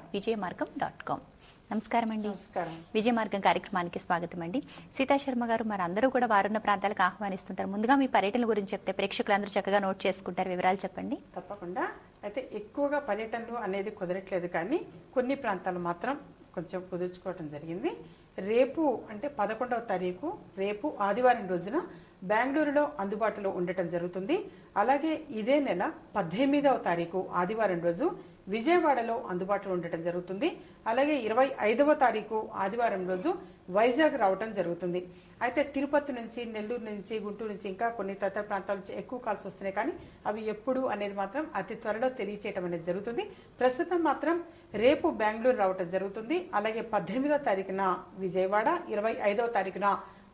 www.vijaymargam.com. నమస్కారం అండి. విజయ మార్గం కార్యక్రమానికి స్వాగతం అండి. సీతాశర్మ గారు, మరి అందరూ కూడా వారున్న ప్రాంతాలకు ఆహ్వానిస్తుంటారు. ముందుగా మీ పర్యటన గురించి చెప్తే ప్రేక్షకులందరూ చక్కగా నోట్ చేసుకుంటారు. వివరాలు చెప్పండి. తప్పకుండా. అయితే ఎక్కువగా పర్యటనలు అనేది కుదరట్లేదు, కానీ కొన్ని ప్రాంతాలు మాత్రం కొంచెం కుదుర్చుకోవడం జరిగింది. రేపు అంటే 11వ తారీఖు, రేపు ఆదివారం రోజున బెంగళూరులో అందుబాటులో ఉండటం జరుగుతుంది. అలాగే ఇదే నెల 18వ తారీఖు ఆదివారం రోజు విజయవాడలో అందుబాటులో ఉండటం జరుగుతుంది. అలాగే 25వ తారీఖు ఆదివారం రోజు వైజాగ్ రావటం జరుగుతుంది. అయితే తిరుపతి నుంచి, నెల్లూరు నుంచి, గుంటూరు నుంచి, ఇంకా కొన్ని తదితర ప్రాంతాల నుంచి ఎక్కువ కాల్స్ వస్తున్నాయి, కానీ అవి ఎప్పుడు అనేది మాత్రం అతి త్వరలో తెలియచేయటం అనేది జరుగుతుంది. ప్రస్తుతం మాత్రం రేపు బెంగళూరు రావటం జరుగుతుంది. అలాగే 18వ తారీఖున విజయవాడ, 25వ తారీఖున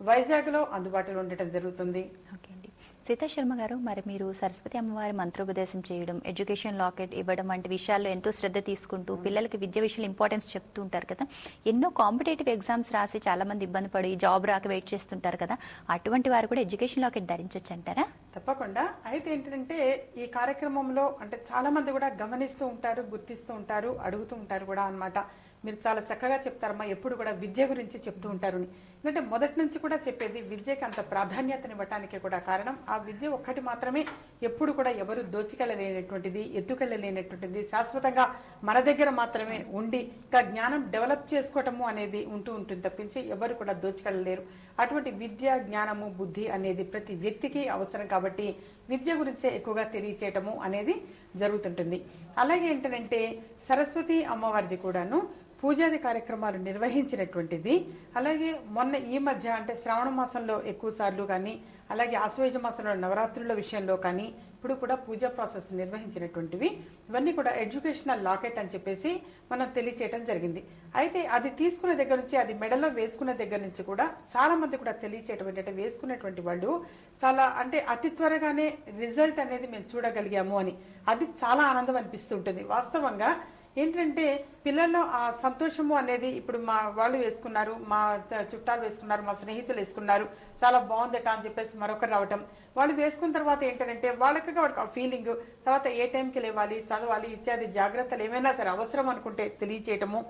వైజాగ్ లో అందుబాటులో ఉండటం జరుగుతుంది. సీతాశర్మ గారు, మరి మీరు సరస్వతి అమ్మవారి మంత్రోపదేశం చేయడం, ఎడ్యుకేషన్ లాకెట్ ఇవ్వడం వంటి విషయాల్లో ఎంతో శ్రద్ధ తీసుకుంటూ పిల్లలకి విద్య విషయాలు ఇంపార్టెన్స్ చెప్తూ ఉంటారు కదా. ఎన్నో కాంపిటేటివ్ ఎగ్జామ్స్ రాసి చాలా మంది ఇబ్బంది పడి జాబ్ రాక వెయిట్ చేస్తుంటారు కదా. అటువంటి వారు కూడా ఎడ్యుకేషన్ లాకెట్ ధరించవచ్చు అంటారా? తప్పకుండా. అయితే ఏంటంటే ఈ కార్యక్రమంలో అంటే చాలా మంది కూడా గమనిస్తూ ఉంటారు, గుర్తిస్తూ ఉంటారు, అడుగుతూ ఉంటారు కూడా అన్నమాట. మీరు చాలా చక్కగా చెప్తారమ్మా, ఎప్పుడు కూడా విద్య గురించి చెప్తూ ఉంటారు. ఎందుకంటే మొదటి నుంచి కూడా చెప్పేది విద్యకి అంత ప్రాధాన్యతనివ్వటానికి కూడా కారణం ఆ విద్య ఒక్కటి మాత్రమే. ఎప్పుడు కూడా ఎవరు దోచికెళ్ళలేనటువంటిది, ఎత్తుకెళ్ళలేనటువంటిది, శాశ్వతంగా మన దగ్గర మాత్రమే ఉండి ఇంకా జ్ఞానం డెవలప్ చేసుకోవటము అనేది ఉంటూ ఉంటుంది తప్పించి ఎవరు కూడా దోచికెళ్ళలేరు. అటువంటి విద్య, జ్ఞానము, బుద్ధి అనేది ప్రతి వ్యక్తికి అవసరం. కాబట్టి విద్య గురించే ఎక్కువగా తెలియచేయటము అనేది జరుగుతుంటుంది. అలాగే ఏంటంటే సరస్వతి అమ్మవారిది కూడాను పూజాది కార్యక్రమాలు నిర్వహించినటువంటిది. అలాగే మొన్న ఈ మధ్య అంటే శ్రావణ మాసంలో ఎక్కువ సార్లు కానీ, అలాగే ఆశ్వయుజ మాసంలో నవరాత్రుల విషయంలో కానీ ఇప్పుడు కూడా పూజా ప్రాసెస్ నిర్వహించినటువంటివి. ఇవన్నీ కూడా ఎడ్యుకేషనల్ లాకెట్ అని చెప్పేసి మనం తెలియచేయడం జరిగింది. అయితే అది తీసుకునే దగ్గర నుంచి, అది మెడలో వేసుకునే దగ్గర నుంచి కూడా చాలా మంది కూడా తెలియచేయటం ఏంటంటే వేసుకునేటువంటి వాళ్ళు చాలా అంటే అతి త్వరగానే రిజల్ట్ అనేది మేము చూడగలిగాము అని. అది చాలా ఆనందం అనిపిస్తూ ఉంటుంది. వాస్తవంగా ఏంటంటే పిల్లల్లో ఆ సంతోషము అనేది ఇప్పుడు మా వాళ్ళు వేసుకున్నారు, మా చుట్టాలు వేసుకున్నారు, మా స్నేహితులు వేసుకున్నారు, చాలా బాగుందట అని చెప్పేసి మరొకరు రావటం. వాళ్ళు వేసుకున్న తర్వాత ఏంటంటే వాళ్ళకి ఆ ఫీలింగ్, తర్వాత ఏ టైంకి లేవాలి, చదవాలి ఇత్యాది జాగ్రత్తలు ఏమైనా సరే అవసరం అనుకుంటే తెలియచేయటము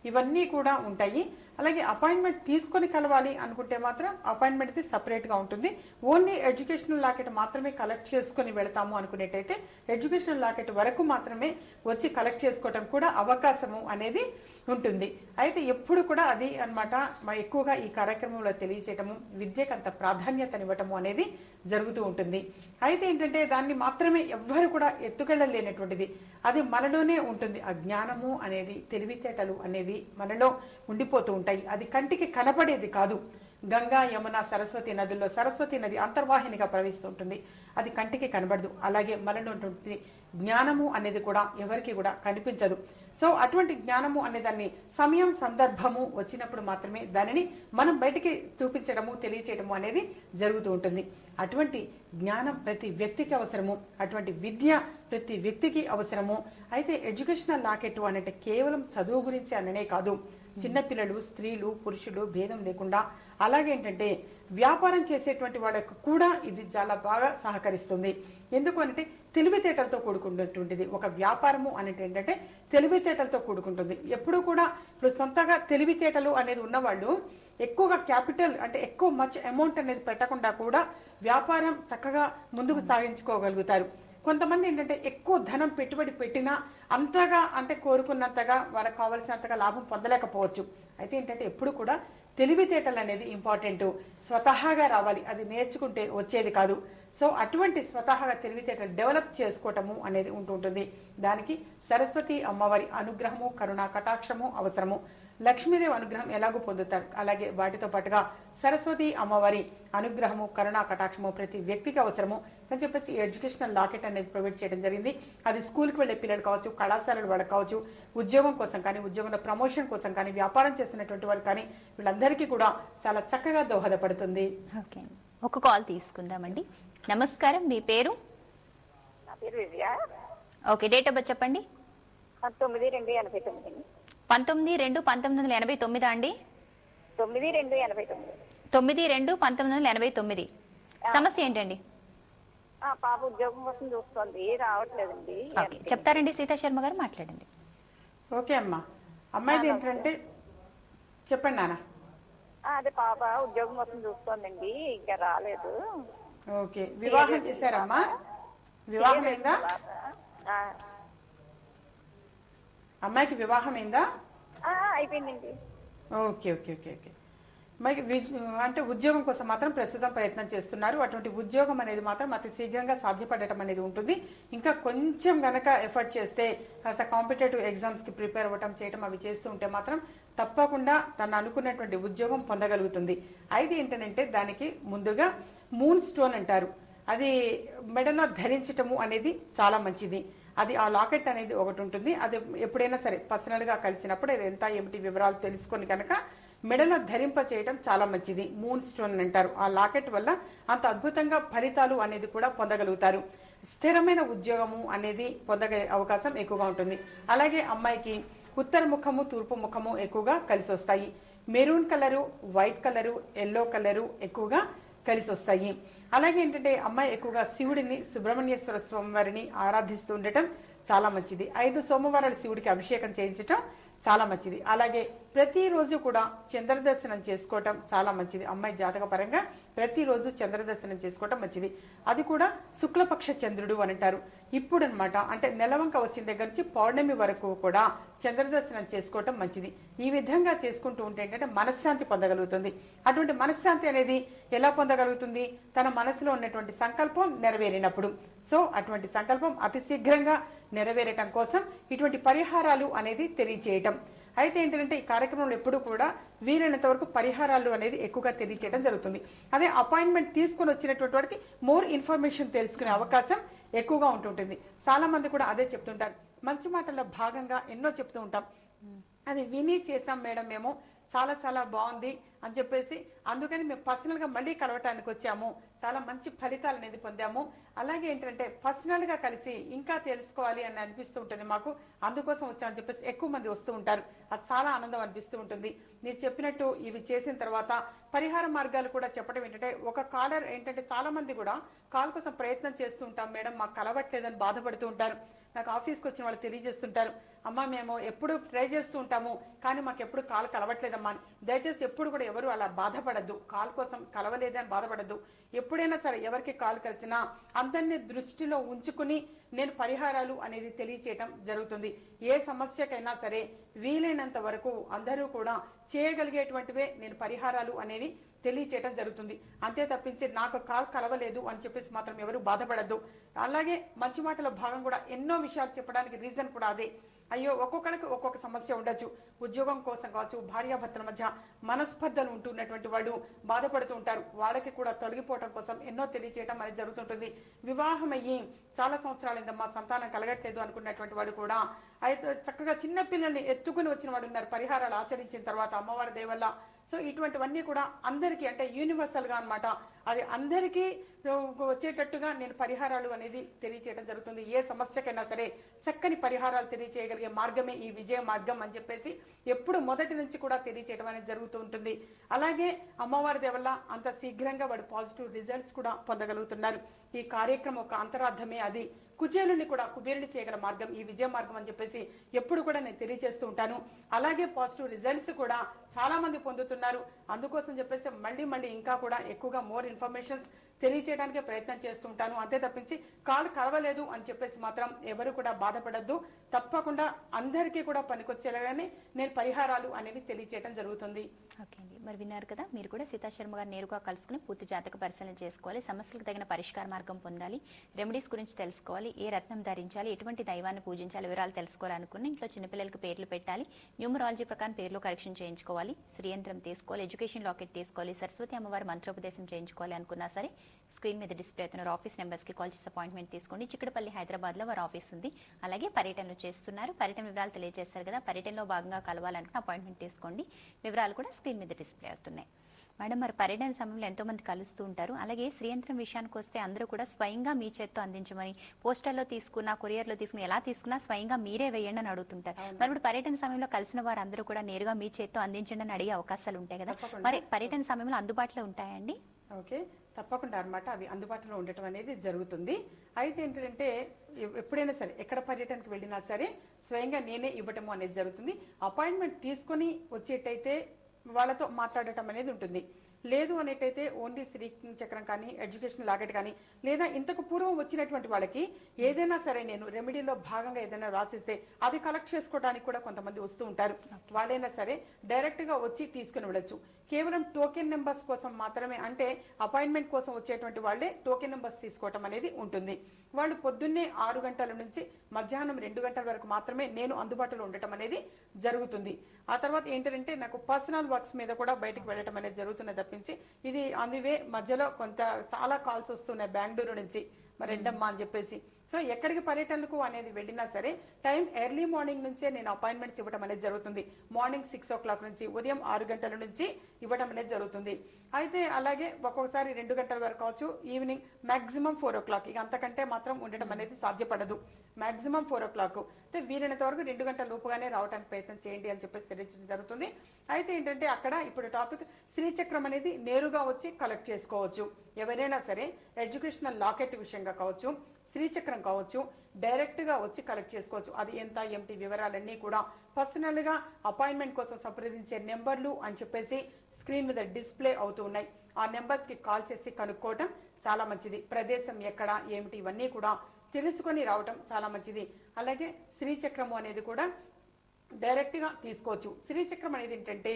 ఇవన్నీ కూడా ఉంటాయి. అలాగే అపాయింట్మెంట్ తీసుకొని కలవాలి అనుకుంటే మాత్రం అపాయింట్మెంట్ది సపరేట్గా ఉంటుంది. ఓన్లీ ఎడ్యుకేషనల్ లాకెట్ మాత్రమే కలెక్ట్ చేసుకుని వెళతాము అనుకునేటైతే ఎడ్యుకేషనల్ లాకెట్ వరకు మాత్రమే వచ్చి కలెక్ట్ చేసుకోవటం కూడా అవకాశము అనేది ఉంటుంది. అయితే ఎప్పుడు కూడా అది అన్నమాట ఎక్కువగా ఈ కార్యక్రమంలో తెలియచేయటము, విద్యకు అంత ప్రాధాన్యతనివ్వటము అనేది జరుగుతూ ఉంటుంది. అయితే ఏంటంటే దాన్ని మాత్రమే ఎవ్వరు కూడా ఎత్తుకెళ్ళలేనటువంటిది, అది మనలోనే ఉంటుంది. ఆ జ్ఞానము అనేది, తెలివితేటలు అనేవి మనలో ఉండిపోతూ ఉంటాయి. అది కంటికి కనపడేది కాదు. గంగా, యమున, సరస్వతి నదుల్లో సరస్వతి నది అంతర్వాహినిగా ప్రవహిస్తుంటుంది, అది కంటికి కనబడదు. అలాగే మనలో ఉంటుంది జ్ఞానము అనేది కూడా ఎవరికి కూడా కనిపించదు. సో అటువంటి జ్ఞానము అనే దాన్ని సమయం, సందర్భము వచ్చినప్పుడు మాత్రమే దానిని మనం బయటికి చూపించడము, తెలియచేయడము అనేది జరుగుతూ ఉంటుంది. అటువంటి జ్ఞానం ప్రతి వ్యక్తికి అవసరము, అటువంటి విద్య ప్రతి వ్యక్తికి అవసరము. అయితే ఎడ్యుకేషనల్ లాకెట్ అంటే కేవలం చదువు గురించి అననే కాదు, చిన్నపిల్లలు, స్త్రీలు, పురుషులు భేదం లేకుండా, అలాగే ఏంటంటే వ్యాపారం చేసేటువంటి వాళ్ళకు కూడా ఇది చాలా బాగా సహకరిస్తుంది. ఎందుకు అంటే తెలివితేటలతో కూడుకున్నటువంటిది. ఒక వ్యాపారము అనేది ఏంటంటే తెలివితేటలతో కూడుకుంటుంది. ఎప్పుడు కూడా ఇప్పుడు సొంతగా తెలివితేటలు అనేది ఉన్నవాళ్ళు ఎక్కువగా క్యాపిటల్ అంటే ఎక్కువ మచ్ అమౌంట్ అనేది పెట్టకుండా కూడా వ్యాపారం చక్కగా ముందుకు సాగించుకోగలుగుతారు. కొంతమంది ఏంటంటే ఎక్కువ ధనం పెట్టుబడి పెట్టినా అంతగా అంటే కోరుకున్నంతగా వాళ్ళకి కావలసినంతగా లాభం పొందలేకపోవచ్చు. అయితే ఏంటంటే ఎప్పుడు కూడా తెలివితేటలు అనేది ఇంపార్టెంట్, స్వతహాగా రావాలి, అది నేర్చుకుంటే వచ్చేది కాదు. సో అటువంటి స్వతహాగా తెలివితేటలు డెవలప్ చేసుకోవటము అనేది ఉంటుంటుంది. దానికి సరస్వతి అమ్మవారి అనుగ్రహము, కరుణ కటాక్షము అవసరము. లక్ష్మీదేవి అనుగ్రహం ఎలాగో పొందుతారు, అలాగే వాటితో పాటుగా సరస్వతి అమ్మవారి అనుగ్రహము, కరుణా కటాక్షము ప్రతి వ్యక్తికి అవసరము అని చెప్పేసి ఎడ్యుకేషనల్ లాకెట్ అనేది ప్రొవైడ్ చేయడం జరిగింది. అది స్కూల్కి వెళ్ళే పిల్లలు కావచ్చు, కళాశాలలు వాళ్ళకి కావచ్చు, ఉద్యోగం కోసం కానీ, ఉద్యోగంలో ప్రమోషన్ కోసం కానీ, వ్యాపారం చేస్తున్నటువంటి వాళ్ళు కానీ వీళ్ళందరికీ కూడా చాలా చక్కగా దోహదపడుతుంది. ఓకే, ఒక కాల్ తీసుకుందామండి. నమస్కారం, మీ పేరు? నా పేరు విజయ. ఓకే, డేట్ ఆఫ్ బర్త్ చెప్పండి. 19/2/89. 19/2/1989 అండి? 9/2/89. 9/2/1989. సమస్య ఏంటండి? పాప ఉద్యోగం కోసం చూస్తుంది, రావట్లేదండి. చెప్తారండి సీతాశర్మ గారు, మాట్లాడండి. ఓకే అమ్మా, అమ్మాయిది ఏంటంటే చెప్పండి నాన్న. అదే పాప ఉద్యోగం కోసం చూస్తోందండి, ఇంకా రాలేదు. ఓకే, వివాహం చేశారమ్మా? వివాహం అయిందా? ఆ, అమ్మాయికి వివాహం అయిందా? అయిపోయిందండి. Okay okay okay okay. మరి అంటే ఉద్యోగం కోసం మాత్రం ప్రస్తుతం ప్రయత్నం చేస్తున్నారు. అటువంటి ఉద్యోగం అనేది మాత్రం అతి శీఘ్రంగా సాధ్యపడటం అనేది ఉంటుంది. ఇంకా కొంచెం గనక ఎఫర్ట్ చేస్తే, కాస్త కాంపిటేటివ్ ఎగ్జామ్స్ కి ప్రిపేర్ అవ్వటం చేయటం అవి చేస్తూ ఉంటే మాత్రం తప్పకుండా తను అనుకున్నటువంటి ఉద్యోగం పొందగలుగుతుంది. అయితే ఏంటంటే దానికి ముందుగా మూన్ స్టోన్ అంటారు, అది మెడలో ధరించటము అనేది చాలా మంచిది. అది ఆ లాకెట్ అనేది ఒకటి ఉంటుంది. అది ఎప్పుడైనా సరే పర్సనల్ గా కలిసినప్పుడు అది ఎంత ఏమిటి వివరాలు తెలుసుకొని కనుక మెడలో ధరింప చేయడం చాలా మంచిది. మూన్ స్టోన్ అంటారు. ఆ లాకెట్ వల్ల అంత అద్భుతంగా ఫలితాలు అనేది కూడా పొందగలుగుతారు. స్థిరమైన ఉద్యోగము అనేది పొందగలిగే అవకాశం ఎక్కువగా ఉంటుంది. అలాగే అమ్మాయికి ఉత్తర ముఖము తూర్పు ముఖము ఎక్కువగా కలిసి వస్తాయి. Maroon colour, white colour, yellow colour ఎక్కువగా కలిసి వస్తాయి. అలాగే ఏంటంటే అమ్మాయి ఎక్కువగా శివుడిని, సుబ్రహ్మణ్యేశ్వర స్వామి వారిని ఆరాధిస్తూ ఉండటం చాలా మంచిది. 5 సోమవారాలు శివుడికి అభిషేకం చేయించటం చాలా మంచిది. అలాగే ప్రతిరోజు కూడా చంద్రదర్శనం చేసుకోవటం చాలా మంచిది. అమ్మాయి జాతక పరంగా ప్రతిరోజు చంద్రదర్శనం చేసుకోవటం మంచిది. అది కూడా శుక్లపక్ష చంద్రుడు అని అంటారు. ఇప్పుడు అనమాట అంటే నెలవంక వచ్చిన దగ్గర నుంచి పౌర్ణమి వరకు కూడా చంద్రదర్శనం చేసుకోవటం మంచిది. ఈ విధంగా చేసుకుంటూ ఉంటే ఏంటంటే మనశ్శాంతి పొందగలుగుతుంది. అటువంటి మనశ్శాంతి అనేది ఎలా పొందగలుగుతుంది? తన మనసులో ఉన్నటువంటి సంకల్పం నెరవేరినప్పుడు. సో అటువంటి సంకల్పం అతి శీఘ్రంగా నెరవేరటం కోసం ఇటువంటి పరిహారాలు అనేది తెలియచేయటం. అయితే ఏంటంటే ఈ కార్యక్రమంలో ఎప్పుడు కూడా వీలైనంత వరకు పరిహారాలు అనేది ఎక్కువగా తెలియచేయడం జరుగుతుంది. అదే అపాయింట్మెంట్ తీసుకుని వచ్చినటువంటి వాడికి మోర్ ఇన్ఫర్మేషన్ తెలుసుకునే అవకాశం ఎక్కువగా ఉంటుంటుంది. చాలా మంది కూడా అదే చెప్తుంటారు. మంచి మాటల్లో భాగంగా ఎన్నో చెప్తూ ఉంటాం, అది విని చేసాం మేడం మేము, చాలా చాలా బాగుంది అని చెప్పేసి, అందుకని మేము పర్సనల్ గా మళ్ళీ కలవటానికి వచ్చాము, చాలా మంచి ఫలితాలు అనేది పొందాము. అలాగే ఏంటంటే పర్సనల్ గా కలిసి ఇంకా తెలుసుకోవాలి అని అనిపిస్తూ ఉంటుంది మాకు, అందుకోసం వచ్చామని చెప్పేసి ఎక్కువ మంది వస్తూ ఉంటారు. అది చాలా ఆనందం అనిపిస్తూ ఉంటుంది. మీరు చెప్పినట్టు ఇవి చేసిన తర్వాత పరిహార మార్గాలు కూడా చెప్పడం ఏంటంటే, ఒక కాలర్ ఏంటంటే చాలా మంది కూడా కాల్ కోసం ప్రయత్నం చేస్తూ ఉంటాం మేడం, మాకు కలవట్లేదని బాధపడుతూ ఉంటారు. నాకు ఆఫీస్కి వచ్చిన వాళ్ళు తెలియజేస్తుంటారు, అమ్మా మేము ఎప్పుడు ట్రై చేస్తూ ఉంటాము కానీ మాకు ఎప్పుడు కాల్ కలవట్లేదమ్మా అని. దయచేసి ఎప్పుడు కూడా ఎవరు అలా బాధపడద్దు, కాల్ కోసం కలవలేదని బాధపడద్దు. ఎప్పుడైనా సరే ఎవరికి కాల్ కలిసినా అందరినీ దృష్టిలో ఉంచుకుని నేను పరిహారాలు అనేది తెలియచేయటం జరుగుతుంది. ఏ సమస్యకైనా సరే వీలైనంత వరకు అందరూ కూడా చేయగలిగేటువంటివే నేను పరిహారాలు అనేవి తెలియచేయడం జరుగుతుంది. అంతే తప్పించి నాకు కాల్ కలవలేదు అని చెప్పేసి మాత్రం ఎవరు బాధపడద్దు. అలాగే మంచి మాటల భాగం కూడా ఎన్నో విషయాలు చెప్పడానికి రీజన్ కూడా అదే. అయ్యో ఒక్కొక్కరికి ఒక్కొక్క సమస్య ఉండొచ్చు. ఉద్యోగం కోసం కావచ్చు, భార్యాభర్తల మధ్య మనస్పర్ధలు ఉంటున్నటువంటి వాళ్ళు బాధపడుతూ ఉంటారు. వాళ్ళకి కూడా తొలగిపోవడం కోసం ఎన్నో తెలియచేయడం అనేది జరుగుతుంటుంది. వివాహం అయ్యి చాలా సంవత్సరాలైందమ్మా సంతానం కలగట్లేదు అనుకున్నటువంటి వాళ్ళు కూడా అయితే చక్కగా చిన్న పిల్లల్ని ఎత్తుకుని వచ్చిన వాడు ఉన్నారు పరిహారాలు ఆచరించిన తర్వాత అమ్మవారి దయ వల్ల. సో ఇటువంటివన్నీ కూడా అందరికీ అంటే యూనివర్సల్ గా అన్నమాట, అది అందరికీ వచ్చేటట్టుగా నేను పరిహారాలు అనేది తెలియచేయడం జరుగుతుంది. ఏ సమస్యకైనా సరే చక్కని పరిహారాలు తెలియచేయగలిగే మార్గమే ఈ విజయ మార్గం అని చెప్పేసి ఎప్పుడు మొదటి నుంచి కూడా తెలియచేయడం అనేది జరుగుతూ ఉంటుంది. అలాగే అమ్మవారి దయ వల్ల అంత శీఘ్రంగా వాడు పాజిటివ్ రిజల్ట్స్ కూడా పొందగలుగుతున్నారు. ఈ కార్యక్రమం ఒక అంతరార్థమే అది. కుచేలుని కూడా కుబేరుని చేయగల మార్గం ఈ విజయ మార్గం అని చెప్పేసి ఎప్పుడు కూడా నేను తెలియజేస్తూ ఉంటాను. అలాగే పాజిటివ్ రిజల్ట్స్ కూడా చాలా మంది పొందుతున్నారు. అందుకోసం చెప్పేసి మళ్ళీ ఇంకా కూడా ఎక్కువగా మోర్ ఇన్ఫర్మేషన్స్ తెలియచేయడానికి ప్రయత్నం చేస్తూ ఉంటాను. అంతే తప్పించి కాల్ కలవలేదు అని చెప్పేసి మాత్రం ఎవరు కూడా బాధపడద్దు. తప్పకుండా అందరికీ కూడా పనికొచ్చేలాగానే నేను పరిహారాలు అనేవి తెలియచేయడం జరుగుతుంది. ఓకే అండి, మరి విన్నారు కదా, మీరు కూడా సీతా శర్మ గారు నేరుగా కలుసుకుని పూర్తి జాతక పరిశీలన చేసుకోవాలి, సమస్యలకు తగిన పరిష్కార మార్గం పొందాలి, రెమెడీస్ గురించి తెలుసుకోవాలి, ఏ రత్నం ధరించాలి, ఎటువంటి దైవాన్ని పూజించాలి, వివరాలు తెలుసుకోవాలనుకుని ఇంట్లో చిన్నపిల్లలకు పేర్లు పెట్టాలి, న్యూమరాలజీ ప్రకారం పేర్లు కరెక్షన్ చేయించుకోవాలి, శ్రీయంత్రం తీసుకోవాలి, ఎడ్యుకేషన్ లాకెట్ తీసుకోవాలి, సరస్వతి అమ్మవారి మంత్రోపదేశం చేయించుకోవాలి అనుకున్నా సరే స్క్రీన్ మీద డిస్ప్లే అవుతున్న ఆఫీస్ నెంబర్స్ కి కాల్ చేసి అపాయింట్మెంట్ తీసుకోండి. చిక్కడపల్లి హైదరాబాద్ లో వారి ఆఫీస్ ఉంది. అలాగే పర్యటనలు చేస్తున్నారు, పర్యటన వివరాలు తెలియజేస్తారు కదా, పర్యటనలో భాగంగా కలవాలనుకున్న అపాయింట్మెంట్ తీసుకోండి. వివరాలు కూడా స్క్రీన్ మీద డిస్ప్లే అవుతున్నాయి. మేడం, మరి పర్యటన సమయంలో ఎంతో మంది కలుస్తూ ఉంటారు. అలాగే శ్రీయంత్రం విషయానికి వస్తే అందరూ కూడా స్వయంగా మీ చేత్తో అందించమని, పోస్టల్లో తీసుకున్నా కొరియర్లో తీసుకుని ఎలా తీసుకున్నా స్వయంగా మీరే వేయండి అని అడుగుతుంటారు. మరి ఇప్పుడు పర్యటన సమయంలో కలిసిన వారు అందరూ కూడా నేరుగా మీ చేత్తో అందించండి అని అడిగే అవకాశాలు ఉంటాయి కదా, మరి పర్యటన సమయంలో అందుబాటులో ఉంటాయండి? ఓకే, తప్పకుండా అన్నమాట. అవి అందుబాటులో ఉండటం అనేది జరుగుతుంది. అయితే ఏంటంటే ఎప్పుడైనా సరే ఎక్కడ పర్యటనకు వెళ్ళినా సరే స్వయంగా నేనే ఇవ్వటము అనేది జరుగుతుంది. అపాయింట్మెంట్ తీసుకొని వచ్చేటైతే వాళ్ళతో మాట్లాడటం అనేది ఉంటుంది. లేదు అనేటైతే ఓన్లీ శ్రీ చక్రం కానీ ఎడ్యుకేషన్ లాకెట్ కానీ లేదా ఇంతకు పూర్వం వచ్చినటువంటి వాళ్ళకి ఏదైనా సరే నేను రెమెడీలో భాగంగా ఏదైనా రాసిస్తే అది కలెక్ట్ చేసుకోవడానికి కూడా కొంతమంది వస్తూ ఉంటారు. వాళ్ళైనా సరే డైరెక్ట్ గా వచ్చి తీసుకుని వెళ్ళొచ్చు. కేవలం టోకెన్ నెంబర్స్ కోసం మాత్రమే, అంటే అపాయింట్మెంట్ కోసం వచ్చేటువంటి వాళ్ళే టోకెన్ నెంబర్స్ తీసుకోవటం అనేది ఉంటుంది. వాళ్ళు పొద్దున్నే 6 గంటల నుంచి మధ్యాహ్నం 2 గంటల వరకు మాత్రమే నేను అందుబాటులో ఉండటం అనేది జరుగుతుంది. ఆ తర్వాత ఏంటంటే నాకు పర్సనల్ వర్క్స్ మీద కూడా బయటకు వెళ్ళటం అనేది జరుగుతున్నది తప్పించి ఇది అందువే మధ్యలో చాలా కాల్స్ వస్తున్నాయి బెంగళూరు నుంచి మరి ఎండమ్మా అని చెప్పేసి. సో ఎక్కడికి పర్యటనకు అనేది వెళ్ళినా సరే టైం ఎర్లీ మార్నింగ్ నుంచే నేను అపాయింట్మెంట్స్ ఇవ్వడం అనేది జరుగుతుంది. మార్నింగ్ 6 o'clock నుంచి ఉదయం 6 గంటల నుంచి ఇవ్వడం అనేది జరుగుతుంది. అయితే అలాగే ఒక్కొక్కసారి 2 గంటల వరకు కావచ్చు, ఈవినింగ్ మాక్సిమం 4 o'clock, ఇక అంతకంటే మాత్రం ఉండడం అనేది సాధ్యపడదు. మాక్సిమం 4 o'clock, అంటే వీలైనంత వరకు 2 గంటల లోపుగానే రావడానికి ప్రయత్నం చేయండి అని చెప్పేసి తెలియజేయడం జరుగుతుంది. అయితే ఏంటంటే అక్కడ ఇప్పుడు టాపిక్ శ్రీచక్రం అనేది నేరుగా వచ్చి కలెక్ట్ చేసుకోవచ్చు. ఎవరైనా సరే ఎడ్యుకేషనల్ లాకెట్ విషయంగా కావచ్చు, శ్రీచక్రం కావచ్చు, డైరెక్ట్ గా వచ్చి కలెక్ట్ చేసుకోవచ్చు. అది ఎంత ఏమిటి వివరాలన్నీ కూడా పర్సనల్ గా అపాయింట్మెంట్ కోసం సంప్రదించే నెంబర్లు అని చెప్పేసి స్క్రీన్ మీద డిస్ప్లే అవుతూ ఉన్నాయి. ఆ నెంబర్స్ కి కాల్ చేసి కనుక్కోవటం చాలా మంచిది. ప్రదేశం ఎక్కడ ఏమిటి ఇవన్నీ కూడా తెలుసుకొని రావటం చాలా మంచిది. అలాగే శ్రీచక్రము అనేది కూడా డైరెక్ట్ గా తీసుకోవచ్చు. శ్రీచక్రం అనేది ఏంటంటే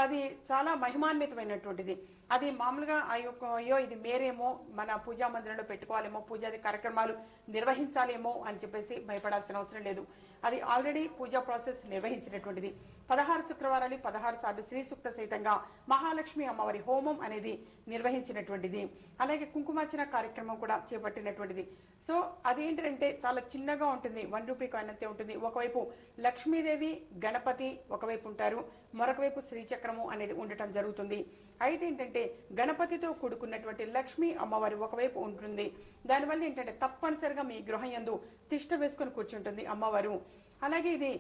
అది చాలా మహిమాన్వితమైనటువంటిది. అది మామూలుగా అయ్యో ఇది మేరేమో మన పూజా మందిరంలో పెట్టుకోవాలేమో, పూజాది కార్యక్రమాలు నిర్వహించాలేమో అని చెప్పేసి భయపడాల్సిన అవసరం లేదు. అది ఆల్రెడీ పూజా ప్రాసెస్ నిర్వహించినటువంటిది. 16 శుక్రవారాలు 16 సార్లు శ్రీ సూక్త సహితంగా మహాలక్ష్మి అమ్మవారి హోమం అనేది నిర్వహించినటువంటిది. అలాగే కుంకుమార్చన కార్యక్రమం కూడా చేపట్టినటువంటిది. సో అదేంటంటే చాలా చిన్నగా ఉంటుంది, 1 రూపీ కాయిన్ అంతే ఉంటుంది. ఒకవైపు లక్ష్మీదేవి గణపతి ఒకవైపు ఉంటారు, మరొక వైపు శ్రీచక్రము అనేది ఉండటం జరుగుతుంది. అయితే ఏంటంటే గణపతితో కూడుకున్నటువంటి లక్ష్మీ అమ్మవారి ఒకవైపు ఉంటుంది. దానివల్ల ఏంటంటే తప్పనిసరిగా మీ గృహం యందు తిష్ట వేసుకుని కూర్చుంటుంది అమ్మవారు. అలాగే ఇది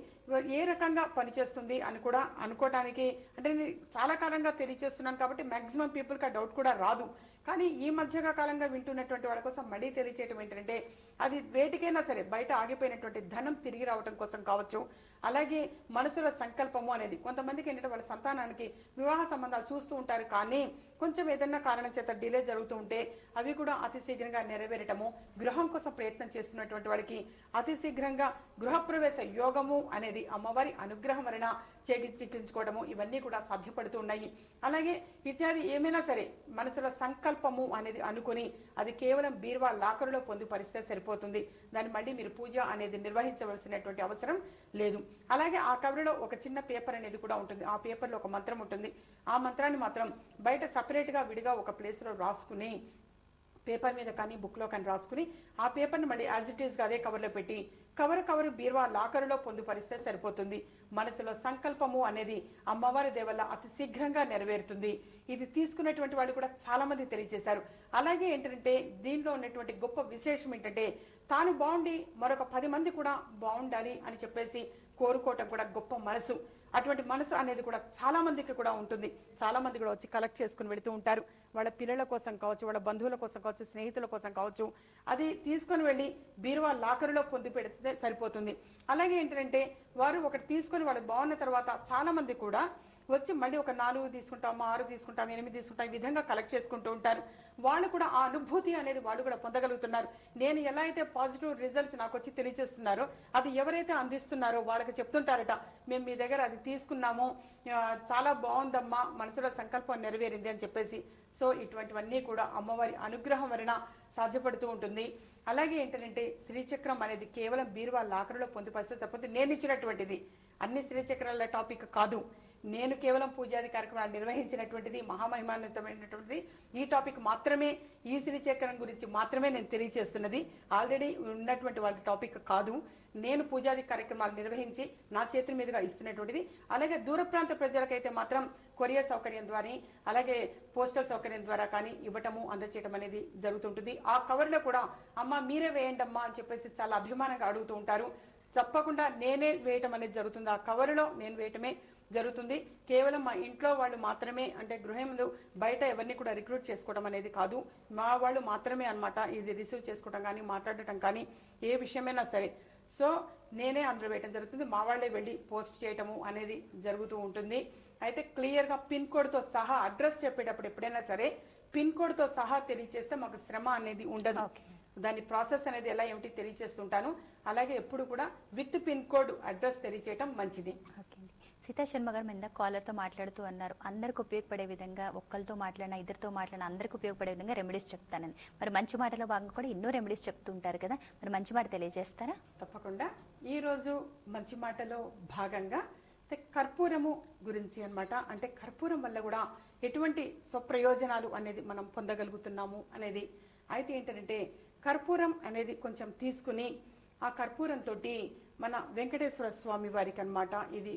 ఏ రకంగా పనిచేస్తుంది అని కూడా అనుకోవటానికి, అంటే నేను చాలా కాలంగా తెలియజేస్తున్నాను కాబట్టి మాక్సిమం పీపుల్కి ఆ డౌట్ కూడా రాదు. కానీ ఈ మధ్యగా కాలంగా వింటున్నటువంటి వాళ్ళ కోసం మళ్ళీ తెలియచేయటం ఏంటంటే అది వేటికైనా సరే బయట ఆగిపోయినటువంటి ధనం తిరిగి రావడం కోసం కావచ్చు. అలాగే మనసుల సంకల్పము అనేది కొంతమందికి ఏంటంటే వాళ్ళ సంతానానికి వివాహ సంబంధాలు చూస్తూ ఉంటారు, కానీ కొంచెం ఏదైనా కారణం చేత డిలే జరుగుతూ ఉంటే అవి కూడా అతి శీఘ్రంగా నెరవేరటము, గృహం కోసం ప్రయత్నం చేస్తున్నటువంటి వాళ్ళకి అతి శీఘ్రంగా గృహప్రవేశ యోగము అనేది అమ్మవారి అనుగ్రహం వలన చిక్కించుకోవడము ఇవన్నీ కూడా సాధ్యపడుతూ ఉన్నాయి. అలాగే ఇత్యాది ఏమైనా సరే మనసులో సంకల్పము అనేది అనుకుని అది కేవలం బీరువా లాకరులో పొందుపరిస్తే సరిపోతుంది. దాన్ని మళ్ళీ మీరు పూజ అనేది నిర్వహించవలసినటువంటి అవసరం లేదు. అలాగే ఆ కవర్లో ఒక చిన్న పేపర్ అనేది కూడా ఉంటుంది. ఆ పేపర్లో ఒక మంత్రం ఉంటుంది. ఆ మంత్రాన్ని మాత్రం బయట సపరేట్ గా విడిగా ఒక ప్లేస్ లో రాసుకుని పేపర్ మీద కానీ బుక్ లో కానీ రాసుకుని ఆ పేపర్ ని మళ్ళీ యాజ్ ఇట్ ఈస్ గా అదే కవర్ లో పెట్టి కవర్ బీరువా లాకరులో పొందుపరిస్తే సరిపోతుంది. మనసులో సంకల్పము అనేది అమ్మవారి దేవల్ల అతి శీఘ్రంగా నెరవేరుతుంది. ఇది తీసుకున్నటువంటి వాళ్ళు కూడా చాలా మంది తెలియజేశారు. అలాగే ఏంటంటే దీనిలో ఉన్నటువంటి గొప్ప విశేషం ఏంటంటే తాను బాగుండి మరొక 10 మంది కూడా బాగుండాలి అని చెప్పేసి కోరుకోవటం కూడా గొప్ప మనసు. అటువంటి మనసు అనేది కూడా చాలా మందికి కూడా ఉంటుంది. చాలా మంది కూడా వచ్చి కలెక్ట్ చేసుకుని వెళుతూ ఉంటారు. వాళ్ళ పిల్లల కోసం కావచ్చు, వాళ్ళ బంధువుల కోసం కావచ్చు, స్నేహితుల కోసం కావచ్చు, అది తీసుకుని వెళ్ళి బీరువా లాకరులో పొంది పెడితే సరిపోతుంది. అలాగే ఏంటంటే వారు ఒకటి తీసుకుని వాళ్ళు బాగున్న తర్వాత చాలా మంది కూడా వచ్చి మళ్ళీ ఒక 4 తీసుకుంటాం, 6 తీసుకుంటాం, 8 తీసుకుంటాం, ఈ విధంగా కలెక్ట్ చేసుకుంటూ ఉంటారు. వాళ్ళు కూడా ఆ అనుభూతి అనేది వాళ్ళు కూడా పొందగలుగుతున్నారు. నేను ఎలా అయితే పాజిటివ్ రిజల్ట్స్ నాకు వచ్చి తెలియజేస్తున్నారో అది ఎవరైతే అందిస్తున్నారో వాళ్ళకి చెప్తుంటారట, మేము మీ దగ్గర అది తీసుకున్నాము, చాలా బాగుందమ్మా, మనసులో సంకల్పం నెరవేరింది అని చెప్పేసి. సో ఇటువంటివన్నీ కూడా అమ్మవారి అనుగ్రహం వలన సాధ్యపడుతూ ఉంటుంది. అలాగే ఏంటంటే శ్రీచక్రం అనేది కేవలం బీరువా లాకరులో పొందుపరిస్తే సరిపోతుంది. నేను ఇచ్చినటువంటిది అన్ని శ్రీచక్రాల టాపిక్ కాదు. నేను కేవలం పూజాది కార్యక్రమాలు నిర్వహించినటువంటిది మహామహిమాన్వితమైనటువంటిది ఈ టాపిక్ మాత్రమే, ఈ శ్రీచక్రం గురించి మాత్రమే నేను తెలియజేస్తున్నది. ఆల్రెడీ ఉన్నటువంటి వాళ్ళ టాపిక్ కాదు. నేను పూజాది కార్యక్రమాలు నిర్వహించి నా చేతుల మీదుగా ఇస్తున్నటువంటిది. అలాగే దూర ప్రాంత ప్రజలకైతే మాత్రం కొరియర్ సౌకర్యం ద్వారా, అలాగే పోస్టల్ సౌకర్యం ద్వారా కానీ ఇవ్వటము అందచేయటం అనేది జరుగుతుంటుంది. ఆ కవర్లో కూడా అమ్మ మీరే వేయండి అమ్మా అని చెప్పేసి చాలా అభిమానంగా అడుగుతూ ఉంటారు. తప్పకుండా నేనే వేయటం అనేది జరుగుతుంది. ఆ కవరులో నేను వేయటమే జరుగుతుంది. కేవలం మా ఇంట్లో వాళ్ళు మాత్రమే, అంటే గృహంలో బయట ఎవరిని కూడా రిక్రూట్ చేసుకోవడం అనేది కాదు, మా వాళ్ళు మాత్రమే అన్నమాట ఇది రిసీవ్ చేసుకోవడం కానీ మాట్లాడటం కానీ ఏ విషయమైనా సరే. సో నేనే అందులో వేయటం జరుగుతుంది, మా వాళ్ళే వెళ్ళి పోస్ట్ చేయటము అనేది జరుగుతూ ఉంటుంది. అయితే క్లియర్ గా పిన్ కోడ్ తో సహా అడ్రస్ చెప్పేటప్పుడు ఎప్పుడైనా సరే పిన్ కోడ్ తో సహా తెలియజేస్తే మాకు శ్రమ అనేది ఉండదు. దాని ప్రాసెస్ అనేది ఎలా ఏమిటి తెలియజేస్తుంటాను. అలాగే ఎప్పుడు కూడా విత్ పిన్ కోడ్ అడ్రస్ తెలియజేయటం మంచిది. సీతా శర్మ గారు మీద కాలర్ తో మాట్లాడుతూ అన్నారు, అందరికి ఉపయోగపడే విధంగా, ఒక్కరితో మాట్లాడినా ఇద్దరితో మాట్లాడినా అందరికి ఉపయోగపడే విధంగా రెమెడీస్ చెప్తానని. మరి మంచి మాటలో భాగంగా కూడా ఎన్నో రెమెడీస్ చెప్తూ ఉంటారు కదా, మరి మంచి మాట తెలియజేస్తారా? తప్పకుండా. ఈ రోజు మంచి మాటలో భాగంగా కర్పూరము గురించి అన్నమాట. అంటే కర్పూరం వల్ల కూడా ఎటువంటి స్వప్రయోజనాలు అనేది మనం పొందగలుగుతున్నాము అనేది. అయితే ఏంటంటే కర్పూరం అనేది కొంచెం తీసుకుని ఆ కర్పూరం తోటి మన వెంకటేశ్వర స్వామి వారికి అన్నమాట ఇది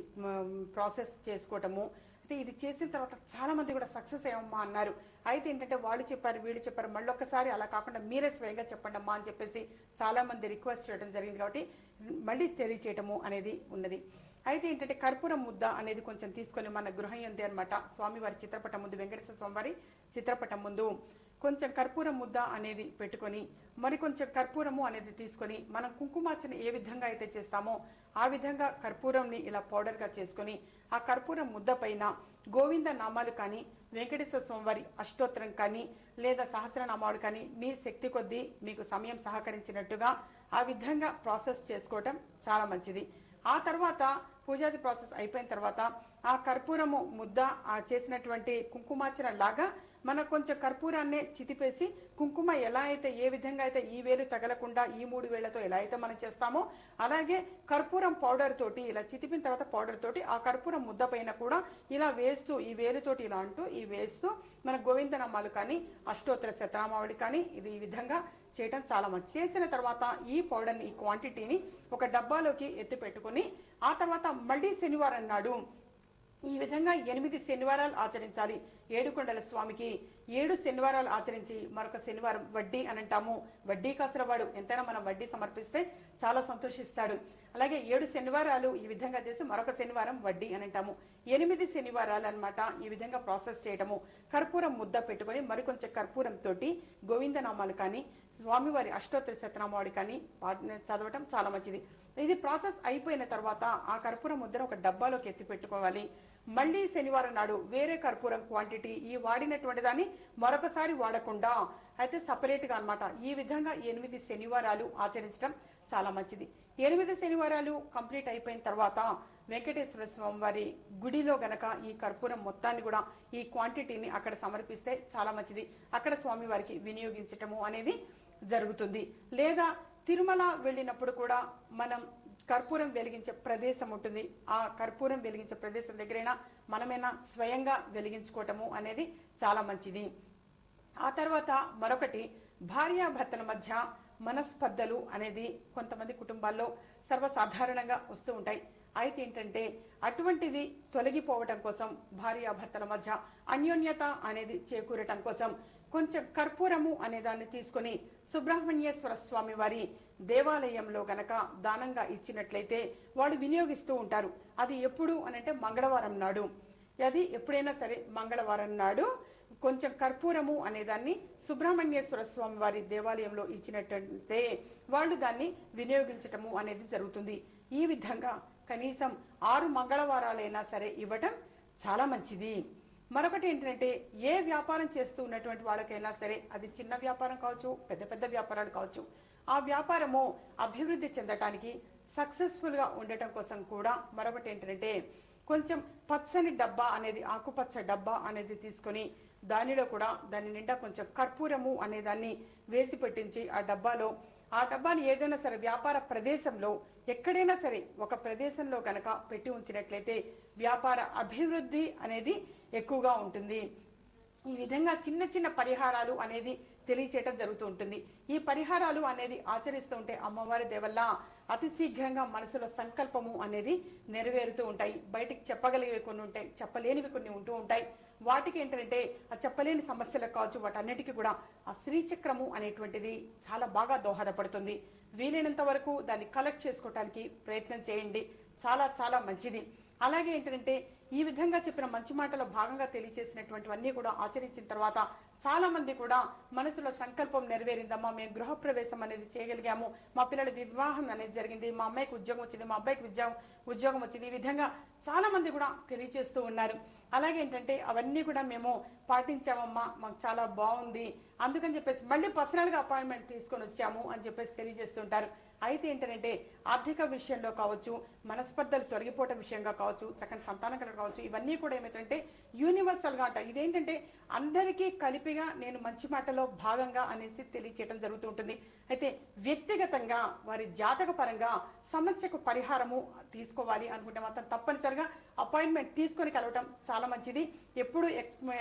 ప్రాసెస్ చేసుకోవటము. అయితే ఇది చేసిన తర్వాత చాలా మంది కూడా సక్సెస్ అయ్యమ్మా అన్నారు. అయితే ఏంటంటే వాళ్ళు చెప్పారు, వీళ్ళు చెప్పారు, మళ్ళీ ఒక్కసారి అలా కాకుండా మీరే స్వయంగా చెప్పండి అమ్మా అని చెప్పేసి చాలా మంది రిక్వెస్ట్ చేయడం జరిగింది. కాబట్టి మళ్ళీ తెలియచేయటము అనేది ఉన్నది. అయితే ఏంటంటే కర్పూరం ముద్ద అనేది కొంచెం తీసుకొని మన గృహం ఉంది అనమాట, స్వామివారి చిత్రపటం ముందు, వెంకటేశ్వర స్వామివారి చిత్రపటం ముందు కొంచెం కర్పూరం ముద్ద అనేది పెట్టుకొని మరి కొంచెం కర్పూరము అనేది తీసుకొని మనం కుంకుమార్చన ఏ విధంగా అయితే చేస్తామో ఆ విధంగా కర్పూరంని ఇలా పౌడర్ గా చేసుకొని ఆ కర్పూరం ముద్ద పైన గోవింద నామాలు కానీ వెంకటేశ్వర స్వామివారి అష్టోత్తరం కానీ లేదా సహస్రనామాలు కానీ మీ శక్తి కొద్దీ మీకు సమయం సహకరించినట్టుగా ఆ విధంగా ప్రాసెస్ చేసుకోవటం చాలా మంచిది. ఆ తర్వాత పూజాది ప్రాసెస్ అయిపోయిన తర్వాత ఆ కర్పూరము ముద్ద ఆ చేసినటువంటి కుంకుమార్చన లాగా మనం కొంచెం కర్పూరాన్నే చితిపేసి కుంకుమ ఎలా అయితే ఏ విధంగా అయితే ఈ వేలు తగలకుండా ఈ 3 వేళ్లతో ఎలా అయితే మనం చేస్తామో అలాగే కర్పూరం పౌడర్ తోటి ఇలా చితిపిన తర్వాత పౌడర్ తోటి ఆ కర్పూరం ముద్ద పైన కూడా ఇలా వేస్తూ ఈ వేలుతోటి ఇలా అంటూ ఈ వేస్తూ మన గోవిందనామాలు కానీ అష్టోత్తర శతనామావళి కానీ ఇది ఈ విధంగా చేయటం చాలా మంచి. చేసిన తర్వాత ఈ పౌడర్ని, ఈ క్వాంటిటీని ఒక డబ్బాలోకి ఎత్తి పెట్టుకుని ఆ తర్వాత మళ్ళీ శనివారం నాడు ఈ విధంగా 8 శనివారాలు ఆచరించాలి. ఏడుకొండల స్వామికి 7 శనివారాలు ఆచరించి మరొక శనివారం వడ్డీ అని అంటాము. వడ్డీ కాసులవాడు ఎంతైనా మనం వడ్డీ సమర్పిస్తే చాలా సంతోషిస్తాడు. అలాగే 7 శనివారాలు ఈ విధంగా చేసి మరొక శనివారం వడ్డీ అని అంటాము. 8 శనివారాలు అన్నమాట ఈ విధంగా ప్రాసెస్ చేయటము. కర్పూరం ముద్ద పెట్టుకొని మరికొంచెం కర్పూరం తోటి గోవిందనామాలు కానీ స్వామివారి అష్టోత్తర శతనామావళి కానీ చదవటం చాలా మంచిది. ఇది ప్రాసెస్ అయిపోయిన తర్వాత ఆ కర్పూరం ముద్దను ఒక డబ్బాలోకి ఎత్తి పెట్టుకోవాలి. మళ్ళీ శనివారం నాడు వేరే కర్పూరం క్వాంటిటీ ఈ వాడినటువంటి దాన్ని మరొకసారి వాడకుండా అయితే సపరేట్ గా అన్నమాట ఈ విధంగా 8 శనివారాలు ఆచరించడం చాలా మంచిది. 8 శనివారాలు కంప్లీట్ అయిపోయిన తర్వాత వెంకటేశ్వర స్వామి వారి గుడిలో గనక ఈ కర్పూరం మొత్తాన్ని కూడా ఈ క్వాంటిటీని అక్కడ సమర్పిస్తే చాలా మంచిది. అక్కడ స్వామి వారికి వినియోగించటము అనేది జరుగుతుంది. లేదా తిరుమల వెళ్ళినప్పుడు కూడా మనం కర్పూరం వెలిగించే ప్రదేశం ఉంటుంది. ఆ కర్పూరం వెలిగించే ప్రదేశం దగ్గరైనా మనమైనా స్వయంగా వెలిగించుకోవటము అనేది చాలా మంచిది. ఆ తర్వాత మరొకటి భార్యాభర్తల మధ్య మనస్పర్ధలు అనేది కొంతమంది కుటుంబాల్లో సర్వసాధారణంగా వస్తూ ఉంటాయి. అయితే ఏంటంటే అటువంటిది తొలగిపోవటం కోసం భార్యాభర్తల మధ్య అన్యోన్యత అనేది చేకూరటం కోసం కొంచెం కర్పూరము అనే దాన్ని తీసుకుని సుబ్రహ్మణ్యేశ్వర స్వామి వారి దేవాలయంలో గనక దానంగా ఇచ్చినట్లయితే వాడు వినియోగిస్తూ ఉంటారు. అది ఎప్పుడు అనంటే మంగళవారం నాడు. అది ఎప్పుడైనా సరే మంగళవారం నాడు కొంచెం కర్పూరము అనేదాన్ని సుబ్రహ్మణ్యేశ్వర స్వామి వారి దేవాలయంలో ఇచ్చినట్లయితే వాళ్ళు దాన్ని వినియోగించటము అనేది జరుగుతుంది. ఈ విధంగా కనీసం 6 మంగళవారాలైనా సరే ఇవ్వటం చాలా మంచిది. మరొకటి ఏంటంటే ఏ వ్యాపారం చేస్తూ ఉన్నటువంటి వాళ్ళకైనా సరే అది చిన్న వ్యాపారం కావచ్చు, పెద్ద పెద్ద వ్యాపారాలు కావచ్చు, ఆ వ్యాపారము అభివృద్ధి చెందటానికి సక్సెస్ఫుల్ గా ఉండటం కోసం కూడా మరొకటి ఏంటంటే కొంచెం పచ్చని డబ్బా అనేది, ఆకుపచ్చ డబ్బా అనేది తీసుకొని దానిలో కూడా దాని నిండా కొంచెం కర్పూరము అనే దాన్ని వేసి పెట్టించి ఆ డబ్బాని ఏదైనా సరే వ్యాపార ప్రదేశంలో ఎక్కడైనా సరే ఒక ప్రదేశంలో కనుక పెట్టి ఉంచినట్లయితే వ్యాపార అభివృద్ధి అనేది ఎక్కువగా ఉంటుంది. ఈ విధంగా చిన్న చిన్న పరిహారాలు అనేది తెలియచేయటం జరుగుతూ ఉంటుంది. ఈ పరిహారాలు అనేది ఆచరిస్తూ ఉంటే అమ్మవారి దేవల్ల అతి శీఘ్రంగా మనసులో సంకల్పము అనేది నెరవేరుతూ ఉంటాయి. బయటికి చెప్పగలిగేవి కొన్ని ఉంటాయి, చెప్పలేనివి కొన్ని ఉంటూ ఉంటాయి. వాటికి ఏంటంటే ఆ చెప్పలేని సమస్యలకు కావచ్చు వాటన్నిటికీ కూడా ఆ శ్రీచక్రము అనేటువంటిది చాలా బాగా దోహదపడుతుంది. వీలైనంత వరకు దాన్ని కలెక్ట్ చేసుకోవడానికి ప్రయత్నం చేయండి. చాలా చాలా మంచిది. అలాగే ఏంటంటే ఈ విధంగా చెప్పిన మంచి మాటలో భాగంగా తెలియజేసినటువంటివన్నీ కూడా ఆచరించిన తర్వాత చాలా మంది కూడా మనసులో సంకల్పం నెరవేరిందమ్మా, మేము గృహప్రవేశం అనేది చేయగలిగాము, మా పిల్లల వివాహం అనేది జరిగింది, మా అమ్మాయికి ఉద్యోగం వచ్చింది, మా అబ్బాయికి ఉద్యోగం వచ్చింది, ఈ విధంగా చాలా మంది కూడా తెలియజేస్తూ ఉన్నారు. అలాగే ఏంటంటే అవన్నీ కూడా మేము పాటించామమ్మా, మాకు చాలా బాగుంది, అందుకని చెప్పేసి మళ్ళీ పర్సనల్ గా అపాయింట్మెంట్ తీసుకొని వచ్చాము అని చెప్పేసి తెలియజేస్తుంటారు. అయితే ఏంటంటే ఆర్థిక విషయంలో కావచ్చు, మనస్పర్ధలు తొలగిపోవటం విషయంగా కావచ్చు, చక్కని సంతానం కలగడం కావచ్చు, ఇవన్నీ కూడా ఏమిటంటే యూనివర్సల్ గా అంటారు. ఇదేంటంటే అందరికీ కలిపిగా నేను మంచి మాటలో భాగంగా అనేసి తెలియచేయడం జరుగుతూ ఉంటుంది. అయితే వ్యక్తిగతంగా వారి జాతక పరంగా సమస్యకు పరిహారము తీసుకోవాలి అనుకుంటే మాత్రం తప్పనిసరిగా అపాయింట్మెంట్ తీసుకొని కలవటం చాలా మంచిది. ఎప్పుడు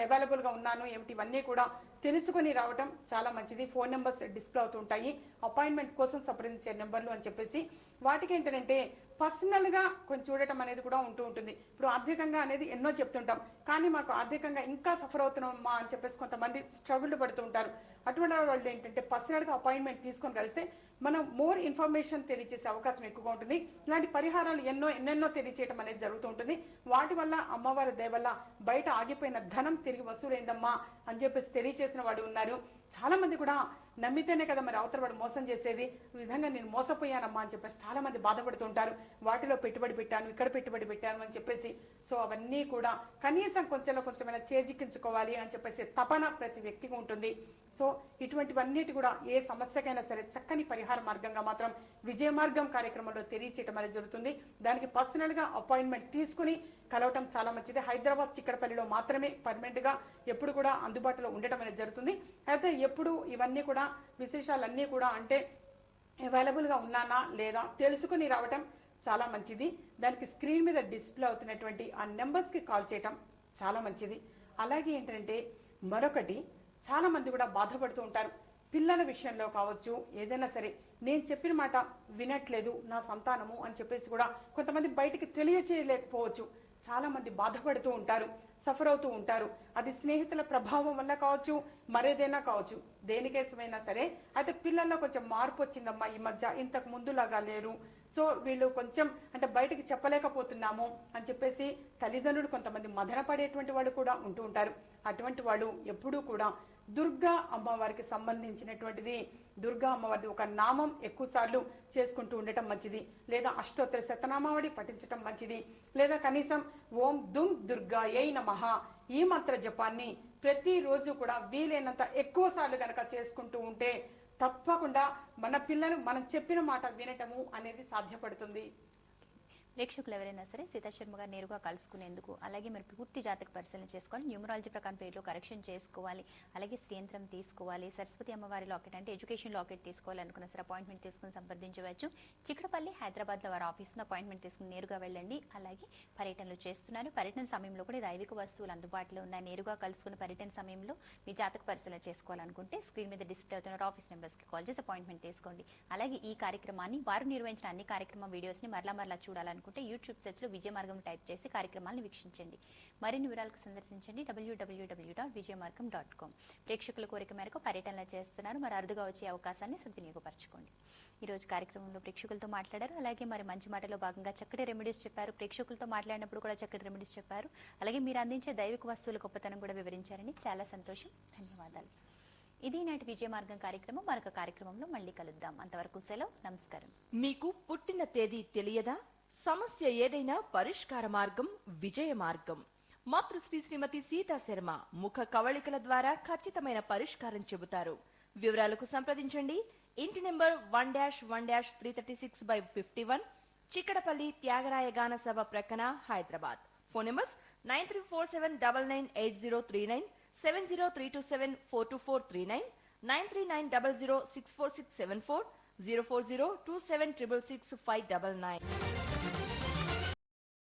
అవైలబుల్ గా ఉన్నాను ఏమిటి ఇవన్నీ కూడా తెలుసుకుని రావటం చాలా మంచిది. ఫోన్ నెంబర్స్ డిస్ప్లే అవుతుంటాయి, అపాయింట్మెంట్ కోసం సంప్రదించే నెంబర్లు అని చెప్పేసి. వాటికి ఏంటంటే పర్సనల్ గా కొంచెం చూడటం అనేది కూడా ఉంటూ ఉంటుంది. ఇప్పుడు ఆర్థికంగా అనేది ఎన్నో చెప్తుంటాం, కానీ మాకు ఆర్థికంగా ఇంకా సఫర్ అవుతున్నామా అని చెప్పేసి కొంతమంది స్ట్రగుల్ పడుతూ ఉంటారు. అటువంటి వాళ్ళు ఏంటంటే పర్సనల్ గా అపాయింట్మెంట్ తీసుకొని కలిస్తే మనం మోర్ ఇన్ఫర్మేషన్ తెలియజేసే అవకాశం ఎక్కువగా ఉంటుంది. ఇలాంటి పరిహారాలు ఎన్నెన్నో తెలియచేయడం అనేది జరుగుతూ ఉంటుంది. వాటి వల్ల అమ్మవారి దయ వల్ల బయట ఆగిపోయిన ధనం తిరిగి వసూలైందమ్మా అని చెప్పేసి తెలియచేసిన వాడు ఉన్నారు. చాలా మంది కూడా నమ్మితేనే కదా మరి అవతల వాడు మోసం చేసేది, ఈ విధంగా నేను మోసపోయానమ్మా అని చెప్పేసి చాలా మంది బాధపడుతుంటారు. వాటిలో పెట్టుబడి పెట్టాను, ఇక్కడ పెట్టుబడి పెట్టాను అని చెప్పేసి. సో అవన్నీ కూడా కనీసం కొంచెమైనా చేజిక్కించుకోవాలి అని చెప్పేసి తపన ప్రతి వ్యక్తికి ఉంటుంది. సో ఇటువంటివన్నిటి కూడా ఏ సమస్యకైనా సరే చక్కని పరిహార మార్గంగా మాత్రం విజయ మార్గం కార్యక్రమంలో తెలియచేయటం అనేది జరుగుతుంది. దానికి పర్సనల్ గా అపాయింట్మెంట్ తీసుకుని కలవటం చాలా మంచిది. హైదరాబాద్ చిక్కడపల్లిలో మాత్రమే పర్మనెంట్ గా ఎప్పుడు కూడా అందుబాటులో ఉండటం అనేది జరుగుతుంది. అయితే ఎప్పుడు ఇవన్నీ కూడా విశేషాలన్నీ కూడా అంటే అవైలబుల్ గా ఉన్నానా లేదా తెలుసుకుని రావటం చాలా మంచిది. దానికి స్క్రీన్ మీద డిస్ప్లే అవుతున్నటువంటి ఆ నెంబర్స్ కి కాల్ చేయటం చాలా మంచిది. అలాగే ఏంటంటే మరొకటి, చాలా మంది కూడా బాధపడుతూ ఉంటారు. పిల్లల విషయంలో కావచ్చు, ఏదైనా సరే నేను చెప్పిన మాట వినట్లేదు నా సంతానము అని చెప్పేసి కూడా కొంతమంది బయటికి తెలియచేయలేకపోవచ్చు. చాలా మంది బాధపడుతూ ఉంటారు, సఫర్ అవుతూ ఉంటారు. అది స్నేహితుల ప్రభావం వల్ల కావచ్చు, మరేదైనా కావచ్చు, దేనికేసమైనా సరే. అయితే పిల్లల్లో కొంచెం మార్పు వచ్చిందమ్మా ఈ మధ్య, ఇంతకు ముందులాగా లేరు, సో వీళ్ళు కొంచెం అంటే బయటకు చెప్పలేకపోతున్నాము అని చెప్పేసి తల్లిదండ్రులు కొంతమంది మదన పడేటువంటి వాళ్ళు కూడా ఉంటూ ఉంటారు. అటువంటి వాళ్ళు ఎప్పుడూ కూడా దుర్గా అమ్మవారికి సంబంధించినటువంటిది, దుర్గా అమ్మవారి ఒక నామం ఎక్కువ సార్లు చేసుకుంటూ ఉండటం మంచిది, లేదా అష్టోత్తర శతనామావళి పఠించటం మంచిది, లేదా కనీసం ఓం దుమ్ దుర్గాయై నమః ఈ మంత్ర జపాన్ని ప్రతిరోజు కూడా వీలైనంత ఎక్కువ సార్లు గనక చేసుకుంటూ ఉంటే తప్పకుండా మన పిల్లలు మనం చెప్పిన మాట వినటము అనేది సాధ్యపడుతుంది. ప్రేక్షకులు ఎవరైనా సరే సీతా శర్మ గారు నేరుగా కలుసుకునేందుకు, అలాగే మీరు పూర్తి జాతక పరిశీలన చేసుకోవాలి, న్యూమరాలజీ ప్రకారం పేర్లో కరెక్షన్ చేసుకోవాలి, అలాగే శ్రీయంత్రం తీసుకోవాలి, సరస్వతి అమ్మవారి లాకెట్ అంటే ఎడ్యుకేషన్ లాకెట్ తీసుకోవాలి అనుకున్న సరే అపాయింట్మెంట్ తీసుకుని సంప్రదించవచ్చు. చిక్కడపల్లి హైదరాబాద్ లో వారి ఆఫీస్లో అపాయింట్మెంట్ తీసుకుని నేరుగా వెళ్ళండి. అలాగే పర్యటనలు చేస్తున్నారు, పర్యటన సమయంలో కూడా దైవిక వస్తువులు అందుబాటులో ఉన్నాయి. నేరుగా కలుసుకున్న పర్యటన సమయంలో మీ జాతక పరిశీలన చేసుకోవాలనుకుంటే స్క్రీన్ మీద డిస్ప్లే అవుతున్న ఆఫీస్ నెంబర్స్ కి కాల్ చేసి అపాయింట్మెంట్ తీసుకోండి. అలాగే ఈ కార్యక్రమాన్ని వారు నిర్వహించిన అన్ని కార్యక్రమ వీడియోస్ ని మరలా చూడాలనుకుంటే యూట్యూబ్ సెర్చ్ లో విజయ మార్గం టైప్ చేసి కార్యక్రమాలను వీక్షించండి. మరిన్ని వివరాలకు సందర్శించండి www.vijaymargam.com. ప్రేక్షకుల కోరిక మేరకు పర్యటనలు చేస్తున్నారు, మరి అరుదుగా వచ్చే అవకాశాన్ని సద్వినియోగపరచుకోండి. ఈ రోజు కార్యక్రమంలో ప్రేక్షకులతో మాట్లాడారు, అలాగే మరి మంచి మాటలో భాగంగా చక్కటి రెమెడీస్ చెప్పారు. ప్రేక్షకులతో మాట్లాడినప్పుడు కూడా చక్కటి రెమెడీస్ చెప్పారు, అలాగే మీరు అందించే దైవిక వస్తువుల గొప్పతనం కూడా వివరించారని చాలా సంతోషం. ధన్యవాదాలు. ఇది నాటి విజయ మార్గం కార్యక్రమం. మరొక కార్యక్రమంలో మళ్ళీ కలుద్దాం. అంతవరకు సెలవు, నమస్కారం. మీకు పుట్టిన తేదీ తెలియదా? సమస్య ఏదైనా పరిష్కార మార్గం విజయ మార్గం. మాతృశ్రీ శ్రీమతి సీతా శర్మ ముఖ కవళికల ద్వారా ఖచ్చితమైన పరిష్కారం చెబుతారు. వివరాలకు సంప్రదించండి. ఇంటి నెంబర్ 1-1-336/51, చిక్కడపల్లి త్యాగరాయ గాన సభ ప్రక్కన, హైదరాబాద్. Phone numbers 9347998039, 70327424339, 93900646740, 04027666599.